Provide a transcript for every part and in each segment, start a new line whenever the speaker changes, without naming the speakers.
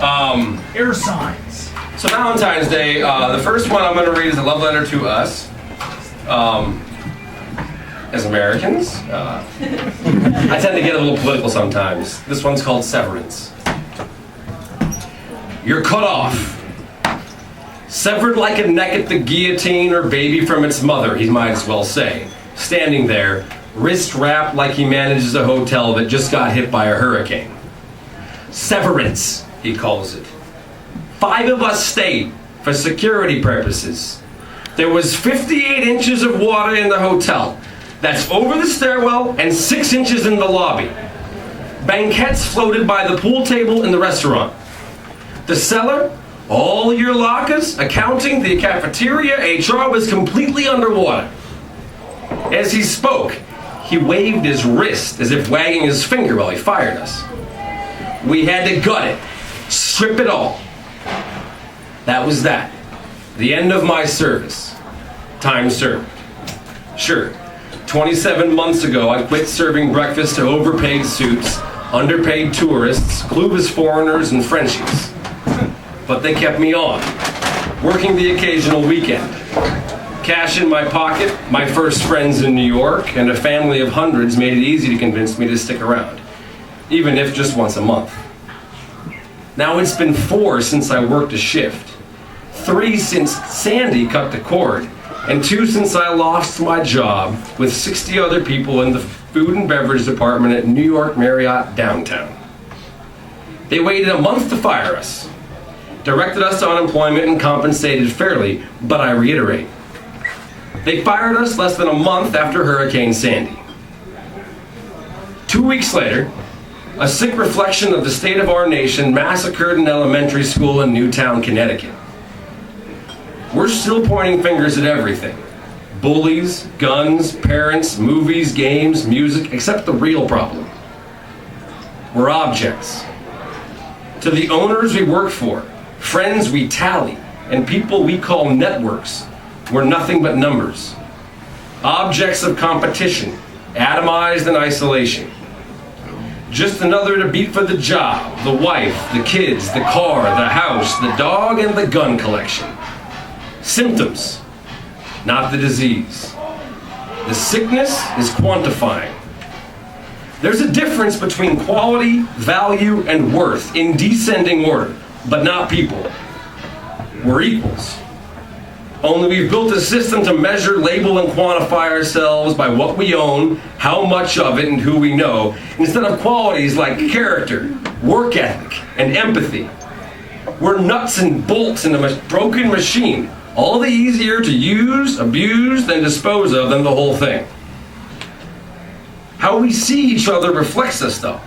Air signs.
So Valentine's Day, the first one I'm going to read is a love letter to us. As Americans, I tend to get a little political sometimes. This one's called Severance. You're cut off. Severed like a neck at the guillotine or baby from its mother, he might as well say. Standing there, wrist wrapped like he manages a hotel that just got hit by a hurricane. Severance, he calls it. 5 of us stayed for security purposes. There was 58 inches of water in the hotel. That's over the stairwell and 6 inches in the lobby. Banquettes floated by the pool table in the restaurant. The cellar, all your lockers, accounting, the cafeteria, HR was completely underwater. As he spoke, he waved his wrist as if wagging his finger while he fired us. We had to gut it, strip it all. That was that. The end of my service. Time served. Sure, 27 months ago I quit serving breakfast to overpaid suits, underpaid tourists, clueless foreigners, and Frenchies. But they kept me on, working the occasional weekend. Cash in my pocket, my first friends in New York, and a family of hundreds made it easy to convince me to stick around, even if just once a month. Now it's been 4 since I worked a shift, 3 since Sandy cut the cord, and 2 since I lost my job with 60 other people in the food and beverage department at New York Marriott downtown. They waited a month to fire us, directed us to unemployment and compensated fairly, but I reiterate, they fired us less than a month after Hurricane Sandy. 2 weeks later, a sick reflection of the state of our nation massacred an elementary school in Newtown, Connecticut. We're still pointing fingers at everything. Bullies, guns, parents, movies, games, music, except the real problem. We're objects. To the owners we work for, friends we tally, and people we call networks, we're nothing but numbers. Objects of competition, atomized in isolation. Just another to beat for the job, the wife, the kids, the car, the house, the dog, and the gun collection. Symptoms, not the disease. The sickness is quantifying. There's a difference between quality, value, and worth in descending order, but not people. We're equals. Only we've built a system to measure, label, and quantify ourselves by what we own, how much of it, and who we know, instead of qualities like character, work ethic, and empathy. We're nuts and bolts in a broken machine, all the easier to use, abuse, and dispose of than the whole thing. How we see each other reflects us, though,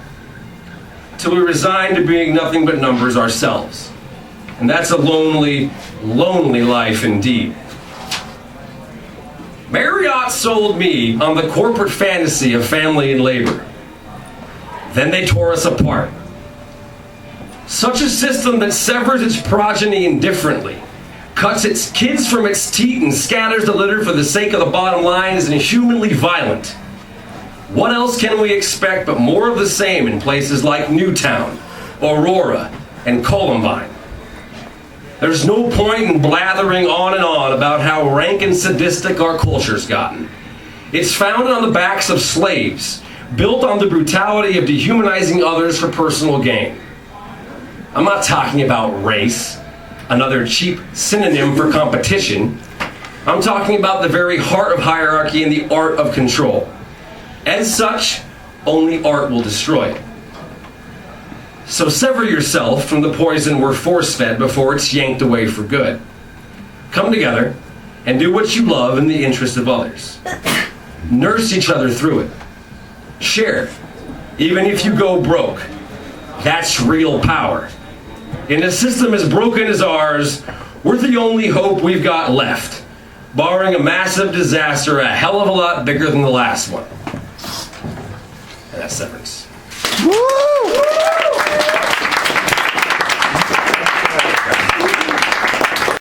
till we resign to being nothing but numbers ourselves. And that's a lonely, lonely life indeed. Marriott sold me on the corporate fantasy of family and labor. Then they tore us apart. Such a system that severs its progeny indifferently, cuts its kids from its teat and scatters the litter for the sake of the bottom line is inhumanly violent. What else can we expect but more of the same in places like Newtown, Aurora, and Columbine? There's no point in blathering on and on about how rank and sadistic our culture's gotten. It's founded on the backs of slaves, built on the brutality of dehumanizing others for personal gain. I'm not talking about race, another cheap synonym for competition. I'm talking about the very heart of hierarchy and the art of control. As such, only art will destroy it. So sever yourself from the poison we're force-fed before it's yanked away for good. Come together and do what you love in the interest of others. Nurse each other through it. Share, even if you go broke. That's real power. In a system as broken as ours, we're the only hope we've got left, barring a massive disaster a hell of a lot bigger than the last one. And that's Severance. Woo!